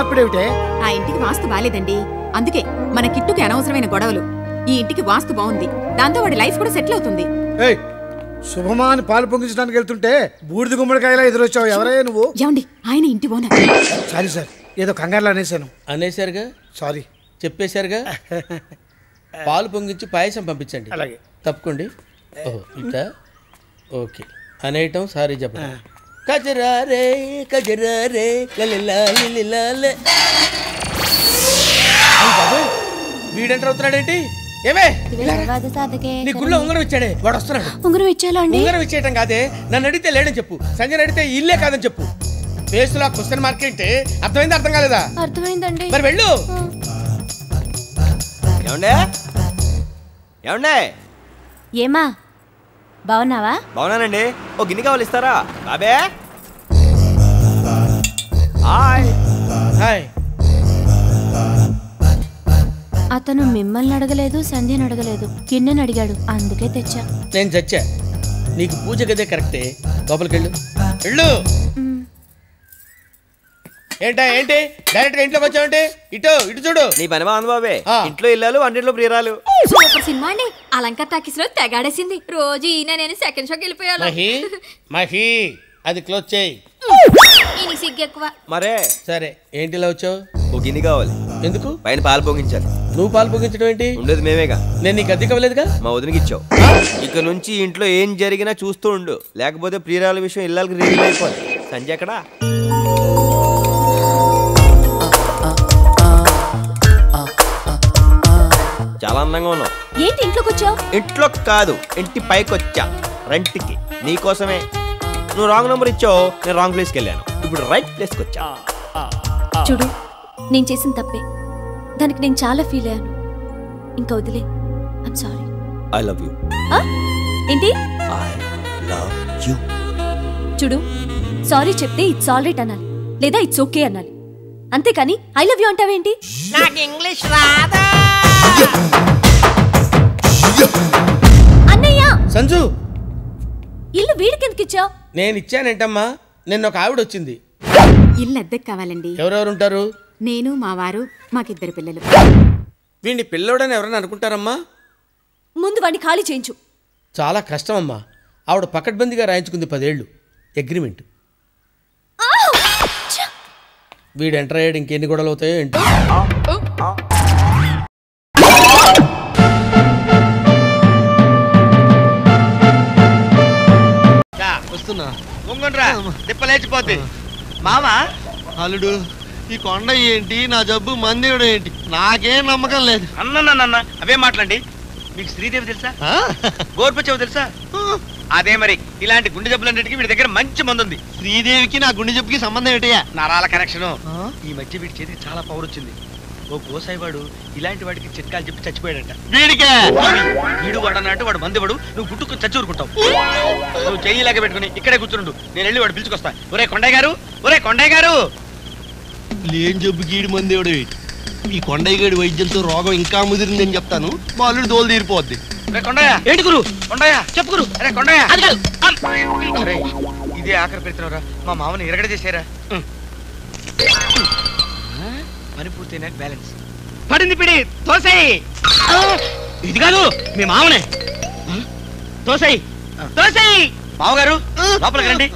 మార్పిడేమిటే? ఆ ఇంటికి వాస్తు బాలేదండి, అందుకే మన కిట్టుకి అనవసరమైన గొడవలు. ఈ ఇంటికి వాస్తు బాగుంది, దాంతో వాడి లైఫ్ కూడా సెటిల్ అవుతుంది. శుభమా అని పాలు పొంగించడానికి వెళ్తుంటే బూడిద గుమ్మడికాయలా ఎదురొచ్చావు. ఎవరయ్యా నువ్వు? ఏమండి, ఆయన ఇంటి ఓనర్. సారీ సార్, ఏదో కంగారులో అనేసాను. అనేసారుగా, సారీ. చెప్పేశారుగా. పాలు పొంగించి పాయసం పంపించండి. అలాగే. తప్పుకోండి. ఇట్లా ఓకే అనేయటం, సారీ చెప్పండి. కజరారే కజరారే వీడంటర్ అవుతున్నాడేంటి? ఏమే నీ గుళ్ళో ఉంగరం ఇచ్చాడే, వాడు వస్తున్నాడు. ఉంగరం ఇచ్చేయాలండి? ఉంగరం ఇచ్చేయటం కాదే, నన్ను అడిగితే లేడని చెప్పు, సంజయ్ అడిగితే ఇల్లే కాదని చెప్పు. ఫేస్లో క్వశ్చన్ మార్క్ ఏంటి? అర్థమైంది అర్థం కాలేదా? అర్థమైందండి. మరి వెళ్ళు. ఏమండే? ఏమా బాగున్నావా? బాగున్నానండి. ఓ గిన్నె కావాలి, ఇస్తారా? బాబే హాయ్. హాయ్. అతను మిమ్మల్ని అడగలేదు, సంధ్యని అడగలేదు, గిన్నెని అడిగాడు, అందుకే తెచ్చా. నేను చచ్చా, నీకు పూజ గదే కరెక్టే. లోపలికి వెళ్ళు. వెళ్ళు. ఏంటా ఏంటి డైరెక్ట్ గా ఇంట్లోకి వచ్చావంటే? ఇటు ఇటు చూడు. నీ పని బాగుంది బాబే. ఇంట్లో ఇల్లాలు, వంటింట్లో ప్రియురాలు. సూపర్ సినిమా అండి. అలంకార్ టాకీస్ లో తెగాడేసింది. రోజు ఈయన నేను సెకండ్ షోకి వెళ్ళిపోయాను. మహి అది క్లోజ్ చేయి. ఈయన సిగ్గు ఎక్కువ. మరే సరే, ఏంటి ఇలా వచ్చావు? ఓ గిన్నె కావాలి. ఎందుకు? పైన పాలు పొంగించాలి. నువ్వు పాలు పొంగించడం ఏంటి? ఉండేది మేమేగా. నేను నీకు అద్దె ఇవ్వలేదుగా. మా వదినకి ఇచ్చావు. ఇక నుంచి ఇంట్లో ఏం జరిగినా చూస్తూ ఉండు, లేకపోతే ప్రియురాల విషయం ఇళ్ళకి రిలీజ్ అయిపోతుంది. సంజయ్ ఎక్కడా? చాలా అందంగా ఉన్నావు. ఏంటి ఇంట్లోకి వచ్చావు? ఇంట్లో కాదు, ఇంటి పైకి వచ్చా రెంట్కి, నీకోసమే. నువ్వు రాంగ్ నెంబర్ ఇచ్చావు, నేను రాంగ్ ప్లేస్కి వెళ్ళాను. ఇప్పుడు రైట్ ప్లేస్కి వచ్చా. చూడు, నేను చేసిన తప్పే, దానికి నేను చాలా ఫీల్ అయ్యాను. ఇంకా వదిలే. I'm sorry. I love you. ఏంటి? I love you. చూడు, సారీ చెప్తే ఇట్స్ ఆల్ రైట్ అనాలి, లేదా ఇట్స్ ఓకే అనాలి, అంతేకాని ఐ లవ్ యూ అంటావేంటి? నాకు ఇంగ్లీష్ రాదా? అన్నయ్య! సంజు, ఇల్లు వీడికి ఎందుకు ఇచ్చావు? నేను ఇచ్చానేంటమ్మా, నిన్న ఒక ఆవిడ వచ్చింది. ఇల్లు అద్దెకి కావాలండి. ఎవరెవరు ఉంటారు? నేను, మా వారు, మాకిద్దరు పిల్లలు. వీడిని పిల్లోడని ఎవరన్నా అనుకుంటారమ్మా? ముందు వాడిని ఖాళీ చేయించు. చాలా కష్టం అమ్మా. ఆవిడ పకడ్బందీగా రాయించుకుంది 10 ఏళ్ళు అగ్రిమెంట్. వీడు ఎంటర్ అయ్యాడు, ఇంకెన్ని గొడవలు అవుతాయో ఏంటో. వస్తున్నా ముంగండ్రా, తిప్పలేచిపోతే. మామా అల్లుడు, ఈ కొండ ఏంటి, నా జబ్బు మందేయడం ఏంటి, నాకేం నమ్మకం లేదు. అన్న అవే మాట్లాడండి. మీకు శ్రీదేవి తెలుసా? గోర్పచ్చావు తెలుసా? అదే మరి, ఇలాంటి గుండె జబ్బులన్నిటికీ వీడి దగ్గర మంచి మందు ఉంది. శ్రీదేవికి నా గుండె జబ్బుకి సంబంధం ఏంటయ్యా? నరాల కనెక్షన్. ఈ మధ్య వీడి చేతికి చాలా పవర్ వచ్చింది. ఓ గోసాయి వాడు ఇలాంటి వాడికి చిట్కాలు చెప్పి చచ్చిపోయాడంట. వీడికే వీడు వాడు అన్నట్టు వాడు మంది వాడు, నువ్వు గుట్టుకుని చచ్చూరుకుంటావు. నువ్వు చెయ్యిలాగా పెట్టుకుని ఇక్కడే కూర్చుండు, నేను వెళ్ళి వాడు పిలుచుకొస్తా. ఒరే కొండయ్య గారు, ఒరే కొండయ్య గారు. లేని జబ్బు గీడి మందేయడం ఏంటి? ఈ కొండయ్య గడి వైద్యంతో రోగం ఇంకా ముదిరిందని చెప్తాను, మా అల్లుడు దోలు తీరిపోద్ది. కొండయ్య ఏంటి గురు? కొండయ్య చెప్పు గురు. అరే కొండయ్య, ఇదే ఆఖరి పెడుతున్నారా? మా మామని ఎరగడ చేసారా? పని పూర్తయినాక బ్యాలెన్స్ పడింది. పిడి తోసేయి. ఇది కాదు, మీ మామనే. తోసేయి తోసేయి. మామగారు లోపలికి రండి.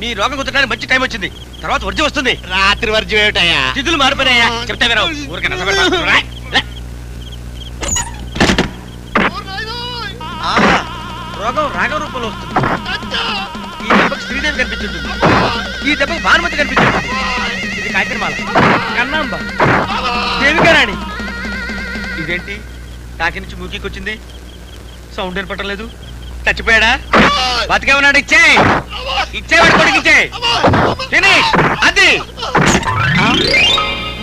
మీ రోగం కుదరడానికి మంచి టైం వచ్చింది. తర్వాత వర్జం వస్తుంది. రాత్రి వర్జం ఏమిటయ్యా? తిథులు మారిపోయాయా? చెప్తా వినవు. ఊరికే రోగం రాగం రూపంలో వస్తుంది. ఈ దెబ్బకి శ్రీదేవి కనిపించుంటుంది, ఈ దెబ్బకి భానుమతి కనిపించుంటుంది. ఇది కాకిరమాల, కన్నాంబ, దేవికారాణి. ఇదేంటి కాకి నుంచి మూకీకి వచ్చింది? సౌండ్ వినపడటం లేదు. చచ్చిపోయాడా? బతికే ఉన్నాడు. ఇచ్చేయి, ఇచ్చేవాడు కొడుకు ఇచ్చేయి. ఫినిష్. అది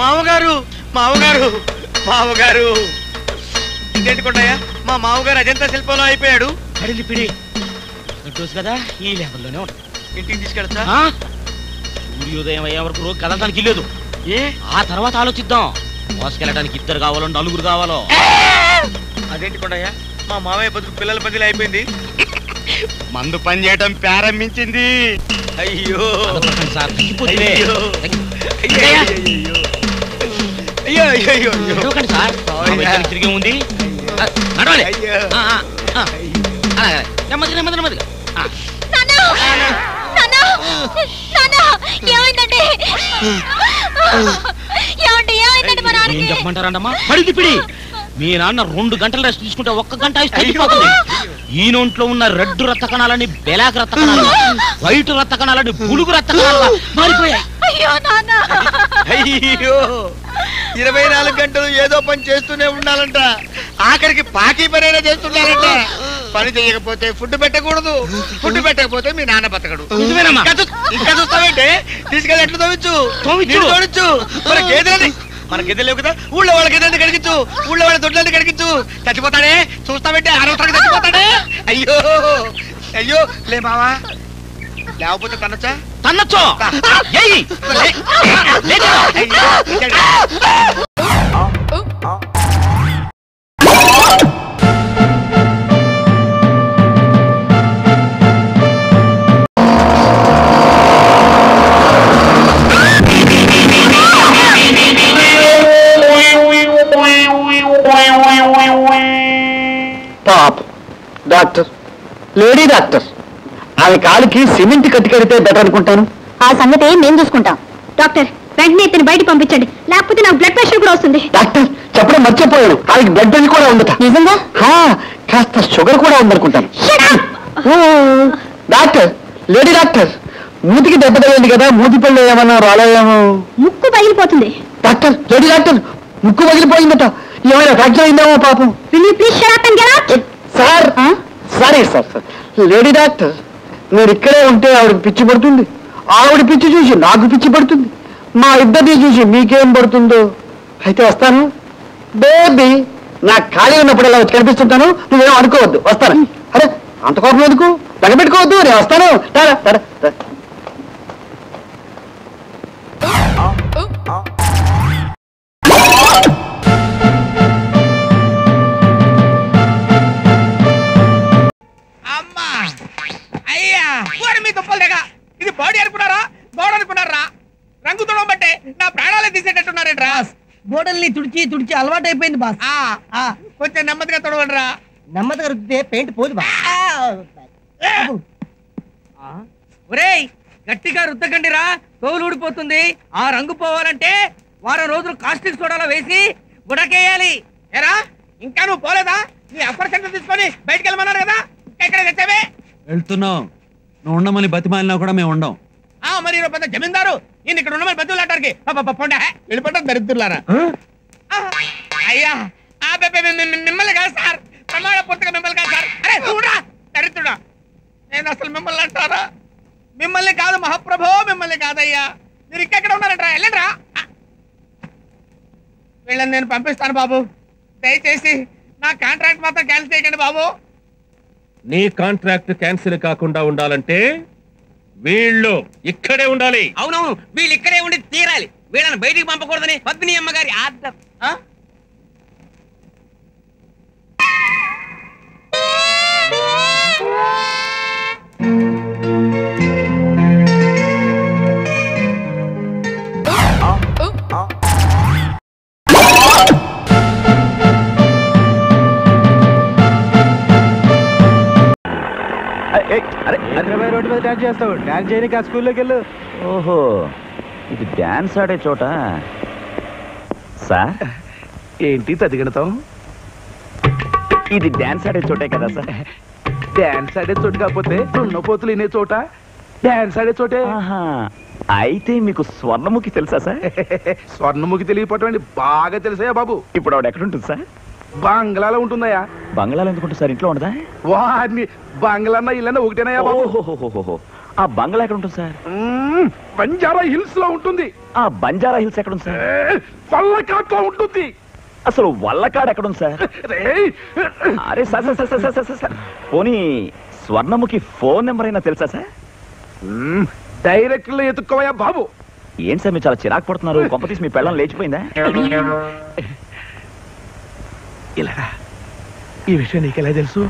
మామగారు, మామగారు, మామగారు. ఇదేంటి కొండయ్య, మా మామగారు అజంతా శిల్పంలో అయిపోయాడు. అడిగి పిడి చూసు కదా, ఈ లెవెల్లోనే ఉంటాడు. ఇంటికి తీసుకెళ్తా. సూర్యోదయం అయ్యే వరకు రోజు కదలడానికి లేదు. ఏ ఆ తర్వాత ఆలోచిద్దాం. మోసుకెళ్ళడానికి 2 కావాలో 4 కావాలో. అదేంటి కొండయ్య, మా మామయ్య బతుకు పిల్లల పదిలు అయిపోయింది. మందు పని చేయడం ప్రారంభించింది. అయ్యో సార్ అయ్యో. అయ్యో అయ్యో అయ్యో నడవకండి సార్ తిరిగి ఉంది నడవాలి అలాగే నెమ్మది నెమ్మది నెమ్మదిగా ఏం చెప్పమంటారంటమ్మా పడి పిడి మీ నాన్న 2 గంటలు రెస్ట్ తీసుకుంటే 1 గంట అయిపోతుంది ఈ నోంట్లో ఉన్న రెడ్ రక్త కణాలని బ్లాక్ రక్త కణాలు వైట్ రక్త కణాలని బులుగు రక్త కణాలుగా మారిపోయాయి. అయ్యో 24 గంటలు ఏదో పని చేస్తూనే ఉండాలంట. ఆఖరికి పాకీ పనైనా చేస్తున్నారంట. పని చేయకపోతే ఫుడ్ పెట్టకూడదు. ఫుడ్ పెట్టకపోతే మీ నాన్న బతకడు. ఇంకా చూస్తావేంటే తీసుకెళ్ళి ఎట్లు తోవిచ్చు మన గేదెలు లేవు కదా ఊళ్ళో వాళ్ళ గేదెల్ని కడిగించు. ఊళ్ళో వాళ్ళ దొడ్లన్నీ కడిగించు. చచ్చిపోతాడే చూస్తావేంటే అనవసరంగా చచ్చిపోతాడే. అయ్యో అయ్యో లే బావా లేకపోతే తనొచ్చా తన్నొచ్చు పాప్ డాక్టర్ లేడీ డాక్టర్ ఆమె కాలికి సిమెంట్ కట్టి కడితే బెటర్ అనుకుంటాను. ఆ సంగతి మేము చూసుకుంటాం. డాక్టర్ వెంటనే ఇతను బయటికి పంపించండి, లేకపోతే నాకు బ్లడ్ ప్రెషర్ కూడా వస్తుంది. డాక్టర్ చెప్పడం మర్చిపోయాను, ఆమెకి బ్లడ్ ప్రెషర్ కూడా ఉందట. నిజంగా? కాస్త షుగర్ కూడా ఉందనుకుంటాను. డాక్టర్ లేడీ డాక్టర్ మూతికి దెబ్బ తగిలింది కదా, మూతి పళ్ళు ఏమన్నా రాలేమో. ముక్కు పగిలిపోతుంది. డాక్టర్ లేడీ డాక్టర్ ముక్కు పగిలిపోయిందట, ఏమైనా ఫ్రాక్చర్ అయిందేమో పాపం. Sir sorry sir lady doctor మీరు ఇక్కడే ఉంటే ఆవిడకి పిచ్చి పడుతుంది, ఆవిడ పిచ్చి చూసి నాకు పిచ్చి పడుతుంది, మా ఇద్దరిని చూసి మీకేం పడుతుందో. అయితే వస్తాను బేబీ, నాకు ఖాళీ ఉన్నప్పుడు ఇలా వచ్చి కనిపిస్తుంటాను, నువ్వేం అనుకోవద్దు, వస్తాను. అరే అంత కోపం ఎందుకు, తగబెట్టుకోవద్దు, నేను వస్తాను. ఇది బాడీ అనుకున్నారా గోడ అనుకున్నారా? రంగు తుడవ బట్టే నా ప్రాణాలే తీసేటట్టున్నారేట్రా. గోడల్ని తుడిచి తుడిచి అలవాటు అయిపోయింది బాస్. కొంచెం నెమ్మదిగా తుడవండిరా. నెమ్మదిగా రుద్దితే పెయింట్ పోదు బా. ఒరేయ్ గట్టిగా రుద్దకండిరా, తోలు ఊడిపోతుంది. ఆ రంగు పోవాలంటే వారం రోజులు కాస్టిక్ సోడాలో వేసి గుడకేయాలి. ఏరా ఇంకా నువ్వు పోలేదా? నీ అప్పర్ సెంటర్ తీసుకొని బయటికి వెళ్ళమన్నారు కదా, ఎక్కడ తెచ్చావే? వెళ్తున్నాం, నువ్వు ఉండమని బతిమాలినా కూడా మేము ఉండం. మరి పెద్ద జమీందారు నేను ఇక్కడ ఉండమని బతులాటానికి వెళ్ళిపోతారు దరిద్రులారా. అయ్యా మిమ్మల్ని కాదు సార్, ప్రమాణ పూర్తిగా మిమ్మల్ని కాదు సార్. అరే చూడా దరిద్రుడా, నేను అసలు మిమ్మల్ని అంటారా? మిమ్మల్ని కాదు మహాప్రభో, మిమ్మల్ని కాదయ్యా. మీరు ఇంకెక్కడ ఉన్నారంటారా? వెళ్ళండి రా. వీళ్ళని నేను పంపిస్తాను బాబు, దయచేసి నా కాంట్రాక్ట్ మాత్రం క్యాన్సిల్ చేయకండి బాబు. నీ కాంట్రాక్ట్ క్యాన్సిల్ కాకుండా ఉండాలంటే వీళ్ళు ఇక్కడే ఉండాలి. అవునవును, వీళ్ళు ఇక్కడే ఉండి తీరాలి. వీళ్ళని బయటికి పంపకూడదని పద్మిని అమ్మగారి ఆర్డర్. రోడ్డు మీద డాన్స్ చేస్తావు, డాన్స్ చేయడానికి ఆ స్కూల్లోకి వెళ్ళు. ఓహో ఇది డాన్స్ ఆడే చోట సార్? ఏంటి తదిగడతాం? ఇది డాన్స్ ఆడే చోటే కదా సార్? డాన్స్ ఆడే చోటు కాకపోతే దున్నపోతులు వినే చోట డాన్స్ ఆడే చోటే. అయితే మీకు స్వర్ణముఖి తెలుసా సార్? స్వర్ణముఖి తెలియపోవటం అండి బాగా తెలుసా బాబు. ఇప్పుడు ఆవిడ ఎక్కడుంటుంది సార్? బంగ్లాలో ఉంటుందయ్యా. బంగ్లాలో ఎందుకుంటుంది సార్, ఇంట్లో ఉండదా? వాడిని బంగ్లాన్న ఇల్లన్నా ఒకటేనయ్యా బాబు. ఆ బంగ్లా ఎక్కడ ఉంటుంది సార్? బంజారా హిల్స్ లో ఉంటుంది. ఆ బంజారా హిల్స్ ఎక్కడ ఉంది సార్? వల్లకాట్ లో ఉంటుంది. అసలు వల్లకాడ్ ఎక్కడ ఉంది సార్? అరే sir sir sir sir sir పోనీ స్వర్ణముఖి ఫోన్ నెంబర్ అయినా తెలుసా సార్? డైరెక్ట్ లో ఎత్తుకోవయ్యా బాబు. ఏం సార్ మీరు చాలా చిరాకు పడుతున్నారు, కొంపతీసి మీ పెళ్ళం లేచిపోయిందా? ఇలా ఈ విషయం నీకెలా తెలుసు?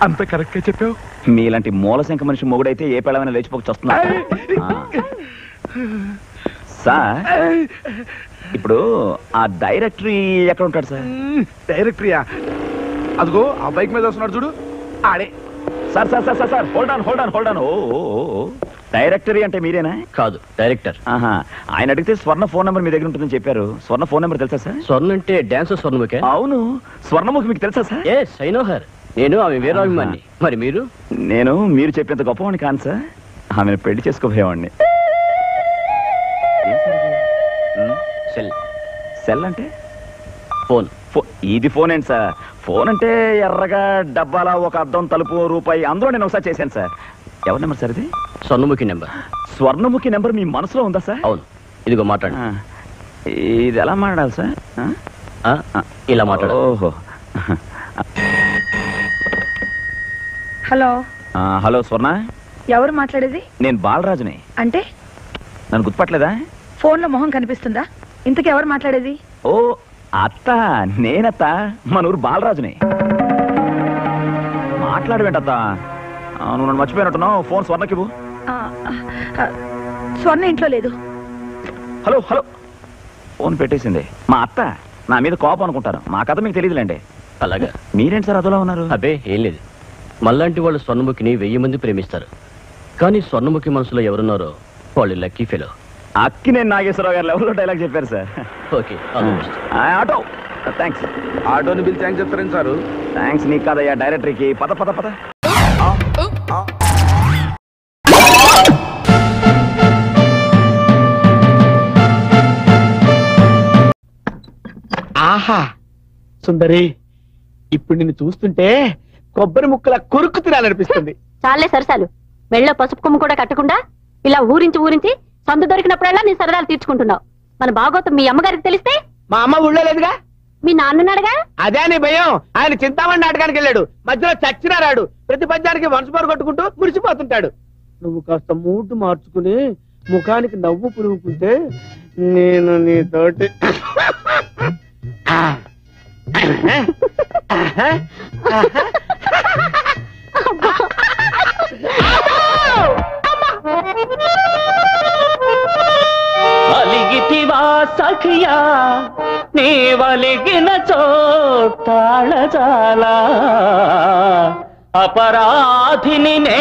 అంత కరెక్ట్ గా చెప్పావు. మీలాంటి మూలశంక మనిషి మొగుడైతే ఏ పెళ్ళమైనా లేచిపోక వస్తున్నా. సార్ ఇప్పుడు ఆ డైరెక్టరీ ఎక్కడ ఉంటాడు సార్? డైరెక్టరీయా? అదిగో ఆ బైక్ మీద వస్తున్నాడు చూడు, ఆడే. Sir sir sir sir hold on. ఓ డైరెక్టరీ అంటే మీరేనా? కాదు, డైరెక్టర్. ఆహా, ఆయన అడిగితే స్వర్ణ ఫోన్ నెంబర్ మీ దగ్గర ఉంటుందని చెప్పారు. స్వర్ణ ఫోన్ నెంబర్ తెలుసా సార్? స్వర్ణ అంటే డాన్స్ స్వర్ణముఖే? అవును, స్వర్ణముఖి మీకు తెలుసా సార్? I know her. నేను ఆమె వీరాభిమాని. మరి మీరు? నేను మీరు చెప్పేంత గొప్పవాడిని కాను సార్, ఆమెను పెళ్లి చేసుకోబోయేవాడిని. సెల్ అంటే ఫోన్. ఇది ఫోన్ ఏంటి సార్? ఫోన్ అంటే ఎర్రగా డబ్బాల ఒక అద్దం తలుపు రూపాయి, అందులో నేను ఒకసారి చేశాను సార్. ఎవరి నెంబర్ సార్ ఇది? స్వర్ణముఖి నెంబర్. స్వర్ణముఖి నెంబర్ మీ మనసులో ఉందా సార్? అవును, ఇదిగో మాట్లాడు. ఇది ఎలా మాట్లాడాలి సార్? ఇలా మాట్లాడు. ఓహో. హలో. హలో స్వర్ణ. ఎవరు మాట్లాడేది? నేను బాలరాజుని. అంటే నన్ను గుర్తుపట్టలేదా? ఫోన్ లో మొహం కనిపిస్తుందా? ఇంతకు ఎవరు మాట్లాడేది? ఓ అత్త, నేనత్త, మన ఊరు బాలరాజుని. మాట్లాడవేంటత్త? నువ్వు నన్ను మర్చిపోయినట్టున్నావు. ఫోన్ స్వర్ణకివ్వు. స్వర్ణ ఇంట్లో లేదు. Hello hello. ఫోన్ పెట్టేసింది. మా అత్త నా మీద కోపం అనుకుంటారు. మా కథ మీకు తెలియదులేండి. అలాగా? మీరేంటి సార్ అదోలా ఉన్నారు? అబ్బే ఏం లేదు. మళ్ళాంటి వాళ్ళు స్వర్ణముఖిని 1000 మంది ప్రేమిస్తారు, కానీ స్వర్ణముఖి మనసులో ఎవరున్నారో వాళ్ళు లక్కీ ఫెలో. అక్కినేని నాగేశ్వరరావు గారు లెవెల్లో డైలాగ్ చెప్పారు సార్. Okay, auto thanks. ఆటోని బిల్ థ్యాంక్స్ చెప్తారేంటి సారు? థ్యాంక్స్ నీకు కాదయ్యా, డైరెక్టరీకి. పద పద పద. ఆహా సుందరి, ఇప్పుడు నిన్ను చూస్తుంటే కొబ్బరి ముక్కల కొరుకు తినాలనిపిస్తుంది. చాలే సరసాలు. మెళ్ళో పసుపు కొమ్ము కూడా కట్టకుండా ఇలా ఊరించి సందు దొరికినప్పుడల్లా నీ సరదాలు తీర్చుకుంటున్నావు. మన భాగవతం మీ అమ్మగారికి తెలిస్తే? మా అమ్మ ఊళ్ళో లేదుగా. మీ నాన్నన్నాడుగా. అదే నీ భయం. ఆయన చింతామణి నాటకానికి వెళ్ళాడు, మధ్యలో చచ్చినా రాడు. ప్రతి పద్యానికి వనసుపారు కొట్టుకుంటూ మురిసిపోతుంటాడు. నువ్వు కాస్త మూడు మార్చుకుని ముఖానికి నవ్వు పురుగుకుంటే నేను నీతోటి అలిగితివా సఖియా నీ వలిగిన చోటాళజాలా అపరాధిని నే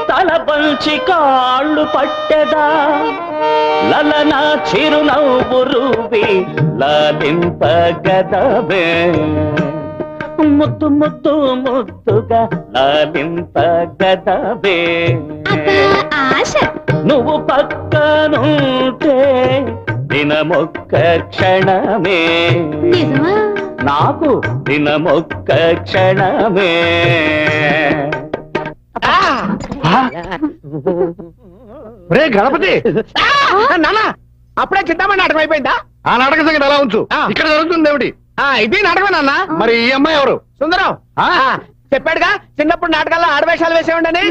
తలపంచి కాళ్ళు పట్టెదా లలన చిరునవ్వు రూపి లాలింపగదవే ముద్దు ముద్దు ముద్దుగా లాలింపగదవే నువ్వు పక్కనుంటే దినమొక్క క్షణమే నాకు దినమొక్క క్షణమే. రే గణపతి, నాన్న అప్పుడే చింతామణి నాటకం అయిపోయిందా? ఆ నాటక సంగతి ఎలా ఉంచు, ఇక్కడ జరుగుతుంది ఏమిటి? ఇది నాటకం నాన్న. మరి ఈ అమ్మాయి ఎవరు? సుందరం. చెప్పాడుగా చిన్నప్పుడు నాటకాల్లో ఆడవేషాలు వేసేవాడని.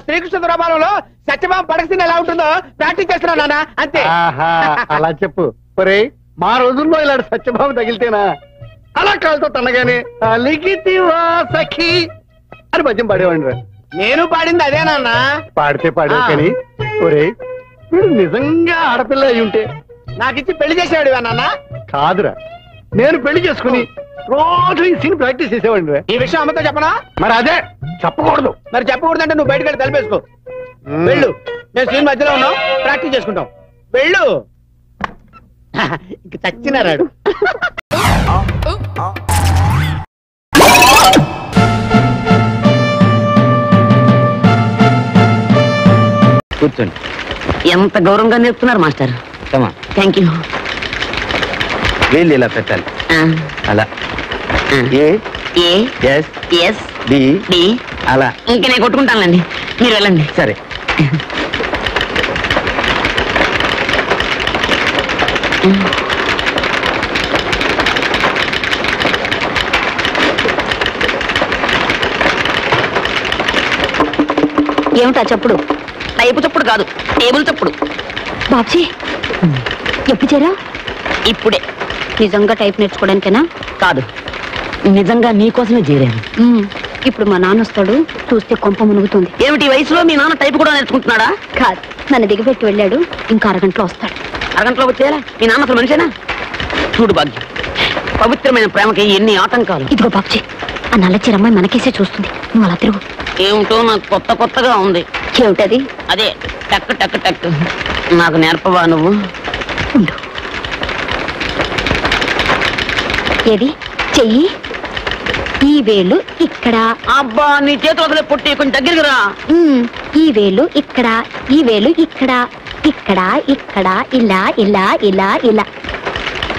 శ్రీకృష్ణ దురాపాలంలో సత్యభామ పడకసిన ఎలా ఉంటుందో ప్రాక్టీస్ చేస్తున్నావు నాన్న, అంతే. అలా చెప్పు. ఒరే మా రోజుల్లో ఇలాంటి సత్యభామ తగిలితేనా అలా కాలుతో తనగానే అలిగితివా సఖి అని పద్యం పాడేవాడి. నేను పాడింది అదే నాన్న. పాడితే పాడే కానీ ఒరే వీడు నిజంగా ఆడపిల్ల అయి ఉంటే నాకిచ్చి పెళ్లి చేసేవాడు నాన్న. కాదురా, నేను పెళ్లి చేసుకుని రోజు ఈ సీన్ ప్రాక్టీస్ చేసేవాడి. ఈ విషయం అమ్మతో చెప్పనా? మరి అదే చెప్పకూడదు. మరి చెప్పకూడదంటే నువ్వు బయటకు వెళ్ళి తలపేసుకో. వెళ్ళు, నేను సీన్ మధ్యలో ఉన్నావు, ప్రాక్టీస్ చేసుకుంటాం. వెళ్ళు. ఇంక చచ్చినారాడు. కూర్చోండి. ఎంత గౌరవంగా నేర్పుతున్నారు మాస్టర్. Thank you. వేళ్ళు ఇలా పెట్టాలి, అలా. A S S D D అలా. ఇంక నేను కొట్టుకుంటానండి, మీరు వెళ్ళండి. సరే. ఏమిటా చెప్పుడు? టైపు చెప్పుడు కాదు, టేబుల్ చెప్పుడు. బాబ్జీ ఎప్పుడు చేరా? ఇప్పుడే. నిజంగా టైప్ నేర్చుకోవడానికేనా? కాదు, నిజంగా నీకోసమే చేరాను. ఇప్పుడు మా నాన్న వస్తాడు, చూస్తే కొంప మునుగుతుంది. ఏమిటి వయసులో మీ నాన్న టైప్ కూడా నేర్చుకుంటున్నాడా? కాదు, నన్ను దిగబెట్టి వెళ్ళాడు, ఇంకా అరగంటలో వస్తాడు. అరగంటలో వచ్చేయాలా? మీ నాన్న అసలు మనిషేనా? చూడు భాగ్యం, పవిత్రమైన ప్రేమకి ఎన్ని ఆటంకాలు. ఇదిగో బాబుజీ, ఆ నల్ల చీరమ్మాయి మనకేసే చూస్తుంది. నువ్వు అలా తిరుగు. ఏమిటో నాకు కొత్తగా ఉంది. ఏమిటది? అదే టక్ టక్ టక్. నాకు నేర్పవా నువ్వు? ఉండు. ఏది చెయ్యి. ఈ వేలు ఇక్కడ. అబ్బా నీ చేతులు వదిలే పొట్టి కొంచెం దగ్గరికి రా. ఈ వేలు ఇక్కడ, ఈ వేలు ఇక్కడ, ఇక్కడ ఇక్కడ, ఇలా ఇలా ఇలా ఇలా.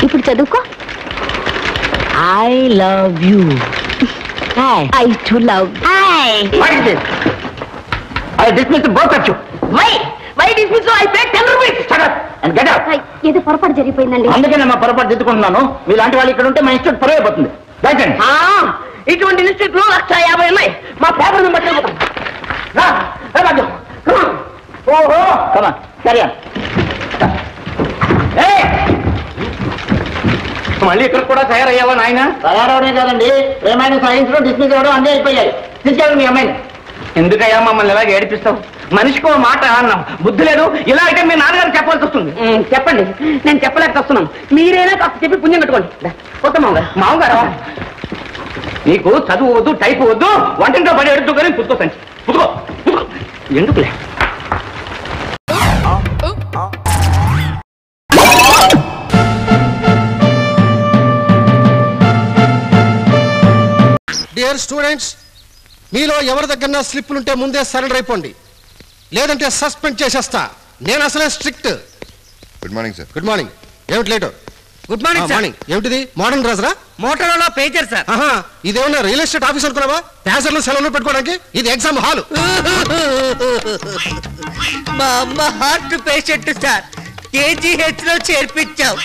ఇప్పుడు చదువుకో. I love you. I to love. I dismiss both of you. Why dismiss? I pay 10 rupees. Shut up and get out. ఏదో పొరపాటు జరిగిపోయిందండి. అందుకే మా పొరపాటు దిద్దుకుంటున్నాను. మీలాంటి వాళ్ళు ఇక్కడ ఉంటే మా ఇన్స్టిట్యూట్ పరువు అయిపోతుంది. రైటండి. ఇటువంటి ఇన్స్టిట్యూట్ లో 150 ఉన్నాయి. మా పేపర్ బట్టి ఓహో కమా సరే. మళ్ళీ ఇక్కడ కూడా తయారయ్యావా నాయన? తయారవడే కాదండి, ఏమైనా సైన్స్ లో డిస్మిస్ అవ్వడం అన్నీ అయిపోయాయి. తీసుకెళ్ళండి మీ అమ్మాయిని. ఎందుకయ్యా మమ్మల్ని ఇలాగ ఏడిపిస్తావు? మనిషికో మాట అన్నాం, బుద్ధి లేదు. ఇలా అయితే మీ నాన్నగారు చెప్పాల్సి వస్తుంది. చెప్పండి, నేను చెప్పలేక వస్తున్నాను. మీరైనా కాస్త చెప్పి పుణ్యం కట్టుకోండి. పోతా మామగారు నీకు చదువు వద్దు, టైపు వద్దు, వంటింట్లో పడి ఎడుతూ కానీ పుట్టుకో సంచి పుట్టుకో ఎందుకులే. డియర్ స్టూడెంట్స్, మీలో ఎవరి దగ్గర స్లిప్పులుంటే ముందే సరెండర్ అయిపోండి, లేదంటే సస్పెండ్ చేసేస్తా. నేను అసలే strict. Good morning sir. Good morning. ఏమిటి late? Good morning sir. Morning. ఏమిటిది? మోడర్న్ రాజరా? మోటార్లో పేజర్ సార్. ఇదేమన్నా రియల్ ఎస్టేట్ ఆఫీస్ అనుకున్నావా? ప్యాసర్లు సెలవులు పెట్టుకోవడానికి? ఇది ఎగ్జామ్ హాల్. మా అమ్మ హార్ట్ పేషెంట్ సార్, కేజీహెచ్ లో చేర్పించాం.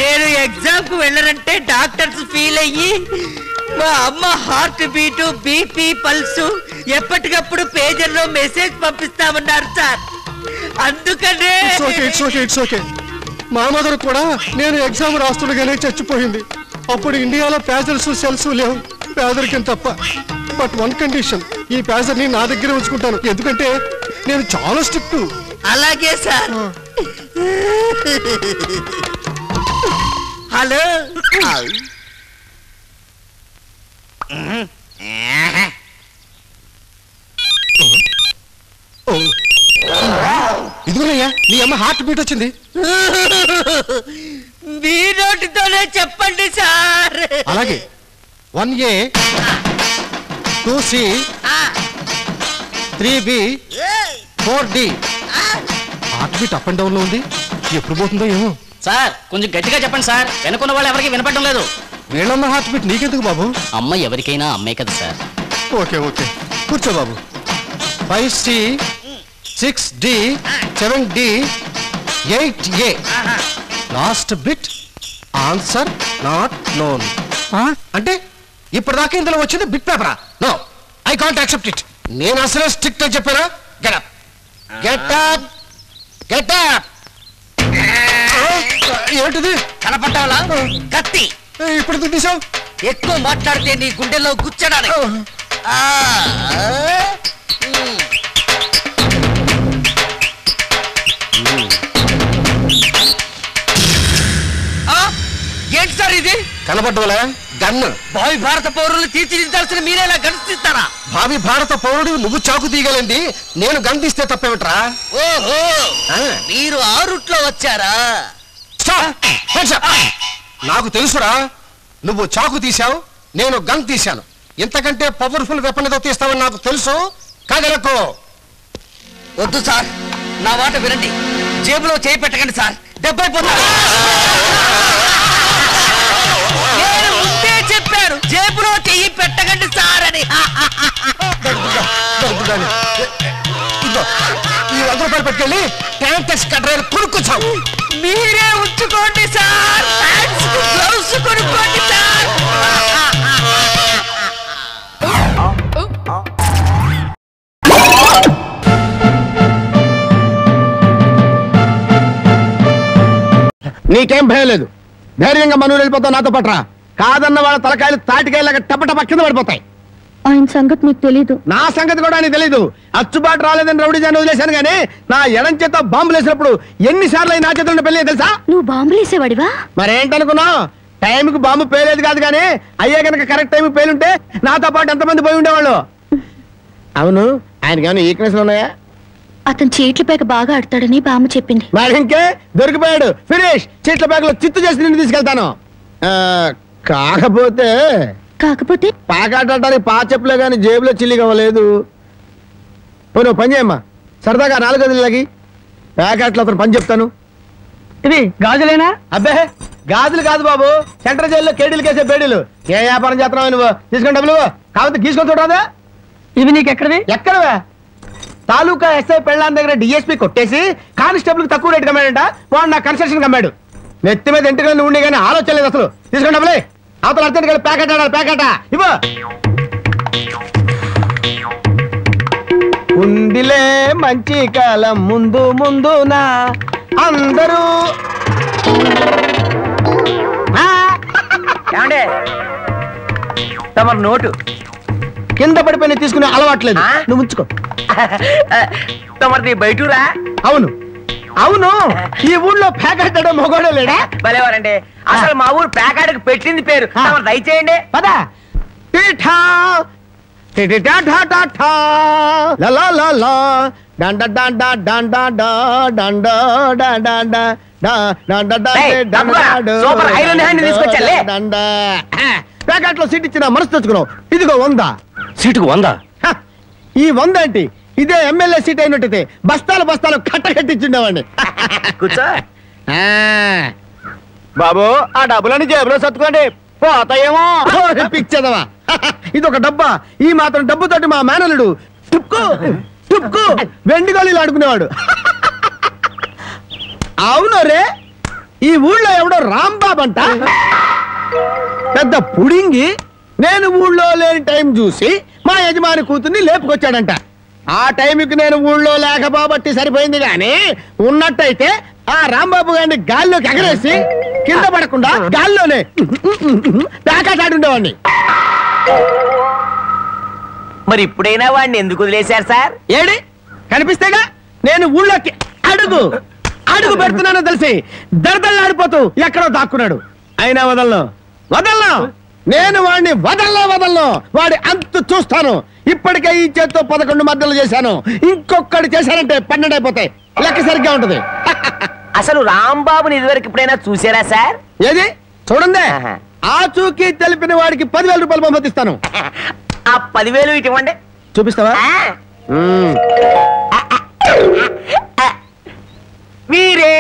నేను ఎగ్జామ్ కు వెళ్ళనంటే డాక్టర్స్ ఫీల్ అయ్యి మా అమ్మ హార్ట్ బీటు, బీపీ, పల్సు ఎప్పటికప్పుడు పేజర్ లో మెసేజ్ పంపిస్తామన్నారు సార్. అందుకనే ఇట్స్ ఓకే. మా మదర్ కూడా నేను ఎగ్జామ్ రాస్తుండగానే చచ్చిపోయింది. అప్పుడు ఇండియాలో ప్యాసర్స్ సెల్స్ లేవు, పేదరికం తప్ప. బట్ వన్ కండిషన్, ఈ ప్యాసర్ని నా దగ్గర ఉంచుకుంటాను, ఎందుకంటే నేను చాలా స్ట్రిక్ట్. అలాగే సార్. హలో, ఇదిగోనయ్యా నీ అమ్మ హార్ట్ బీట్ వచ్చింది. మీ నోటితోనే చెప్పండి సార్. అలాగే 1A 2C 3B 4D. Heart beat up and down లో ఉంది. ఎప్పుడు పోతుందో ఏమో. సార్ కొంచెం గట్టిగా చెప్పండి సార్, వెనుకున్న వాళ్ళు ఎవరికి వినపడడం లేదు. వీళ్ళమ్మ హార్ట్ బీట్ నీకెందుకు బాబు? అమ్మ ఎవరికైనా అమ్మే కదా సార్. ఓకే కూర్చో బాబు. 5C 6D 7D 8A. Last bit answer not known. అంటే ఇప్పటిదాకా ఇందులో వచ్చింది బిట్ పేపరా? No, I can't accept it. నేను అసలే స్ట్రిక్ట్ అని చెప్పారా? Get up. ఏంటిది? కనపట్టాలా? కత్తి. ఇప్పుడు తీసావు. ఎక్కువ మాట్లాడితే నీ గుండెల్లో గుచ్చడానికి. ఏంటి సార్ ఇది? కనపడ్డవలే గన్ను. భావి భారత పౌరులు తీర్చిదిద్దాల్సిన మీరేలా గన్నిస్తారా? భావి భారత పౌరుడు నువ్వు చాకు తీయగలింది, నేను గన్ తీస్తే తప్పేమిట్రా? ఓహో, మీరు ఆ రూట్లో వచ్చారా? నాకు తెలుసురా, నువ్వు చాకు తీశావు, నేను గన్ తీశాను. ఇంతకంటే పవర్ఫుల్ వెపన్ ఏదో తీస్తావని నాకు తెలుసు. కదలకు. వద్దు సార్, నా మాట వినండి. జేబులో చేయి పెట్టకండి సార్, దెబ్బైపోతారు. నేను ముందే చెప్పాను, జేబులో చెయ్యి పెట్టకండి సార్ అని. ఈ 100 రూపాయలు పెట్టుకెళ్ళి ట్యాంక్ కట్రైలు కొనుక్కొచ్చావు. మీరే ఉంచుకోండి సార్, గ్లౌస్ కొనుక్కోండి సార్. నీకేం భయం లేదు, ధైర్యంగా మనూరు వెళ్ళిపోతావు. నాతో పట్రా. కాదన్న వాళ్ళ తలకాయలు తాటికాయలాగా టపటప కింద పడిపోతాయి. ఆయన సంగతి నీకు తెలీదు. నా సంగతి కూడా నీకు తెలీదు. అచ్చుబాటు రాలేదని రౌడీ జాన్ని వదిలేశాను గానీ నా ఎడం చేత బాంబులు వేసినప్పుడు ఎన్నిసార్లు నా చేతుల్లో పెళ్ళి తెలుసా? నువ్వు బాంబులు వేసేవాడివా? మరేంటనుకున్నావు? టైంకి బాంబు పేలేదు కాదు కానీ అయ్యే కనుక కరెక్ట్ టైంకి పేలుంటే నాతో పాటు ఎంతమంది పోయి ఉండేవాళ్ళు. అవును, ఆయనకి ఏమైనా వీక్నెస్ ఉన్నాయా? అతను చీట్ల పేక బాగా ఆడతాడని బామ్మ చెప్పింది. మరి ఇంకే దొరికిపోయాడు. ఫినిష్. చీట్ల పేకలో చిత్తు చేసి నిన్ను తీసుకెళ్తాను. కాకపోతే పాకాడటానికి పా చెప్పులే గాని జేబులో చిల్లి కావలేదు. నువ్వు పని చేయమ్మా, సరదాగా 4 గదులకి ప్యాకెట్లు అతను పని చెప్తాను. ఇది గాజులేనా? అబ్బే గాజులు కాదు బాబు, సెంట్రల్ జైల్లో కేడీలు కేసే బేడీలు. ఏ వ్యాపారం చేస్తున్నావు నువ్వు? తీసుకుని డబ్బులు కాకపోతే తీసుకొని చూడరాదా? ఇవి నీకు ఎక్కడవి? ఎక్కడవే? తాలూకా ఎస్ఐ పెళ్ళాన్ దగ్గర డిఎస్పీ కొట్టేసి కానిస్టేబుల్ కి తక్కువ రేటు కమ్మాడంట. వాడు నా కన్స్ట్రక్షన్ కమ్మాడు. నెత్తి మీద ఇంటికి ఉండి కానీ ఆలోచన లేదు అసలు. తీసుకుని డబ్బులే. అవతల అర్జెంట్ గా ప్యాకెట్ ఆడాలి. ప్యాకెట్ ఇవ్వ. ఉందిలే మంచి కాలం ముందు ముందునా అందరూ. ఏమండే తమ నోటు కింద పడిపోయిన తీసుకునే అలవాట్లేదు. నువ్వు ఉంచుకో. తమది బయటూరా? అవును అవును, ఈ ఊళ్ళో ప్యాకెట్ మొగోడే లేడా? భలేవారండి. అసలు మా ఊరు ప్యాకెట్కి పెట్టింది పేరు. దయచేయండి. పదా. ప్యాకెట్ లో సీట్ ఇచ్చిన మనసు తెచ్చుకున్నావు. ఇదిగో 100. సీటుకు 100? ఈ 100 ఏంటి? ఇదే ఎమ్మెల్యే సీట్ అయినట్టయితే బస్తాలు బస్తాలు కట్టకట్టించుండేవాడిని. కూర్చో. బాబు ఆ డబ్బులని జేబులో సత్తుకోండి, పోతాయేమో. పిచ్చదవా, ఇది ఒక డబ్బా. ఈ మాత్రం డబ్బుతోటి మా మేనలుడు టుక్కు టుక్కు వెండి గోళీలు ఆడుకునేవాడు. అవును రే, ఈ ఊళ్ళో ఎవడో రాంబాబు అంట పెద్ద పుడింగి. నేను ఊళ్ళో లేని టైం చూసి మా యజమాని కూతుర్ని లేపుకొచ్చాడంట. ఆ టైంకి నేను ఊళ్ళో లేకపోబట్టి సరిపోయింది గాని ఉన్నట్టయితే ఆ రాంబాబు గారిని గాల్లోకి ఎగరేసి కింద పడకుండా గాల్లోనే ప్యాకెట్ ఆడుండేవాడిని. మరి ఇప్పుడైనా వాడిని ఎందుకు వదిలేశారు సార్? ఏడి కనిపిస్తేగా నేను ఊళ్ళోకి అడుగు అడుగు పెడుతున్నానో తెలిసి దడదళ్ళాడిపోతూ ఎక్కడో దాక్కున్నాడు. అయినా వదలను. నేను వాడిని వదలను. వాడి అంతు చూస్తాను. ఇప్పటికే ఈ చేత్తో 11 మద్దలు చేశాను. ఇంకొకటి చేశానంటే 12 అయిపోతాయి. లెక్క సరిగ్గా ఉంటది. అసలు రాంబాబుని ఇదివరకు ఎప్పుడైనా చూసారా సార్? ఏది చూడండి. ఆ చూకి తెలిపిన వాడికి 10,000 రూపాయలు పంపిస్తాను. ఆ 10,000 ఇవ్వండి. చూపిస్తావా? వీరే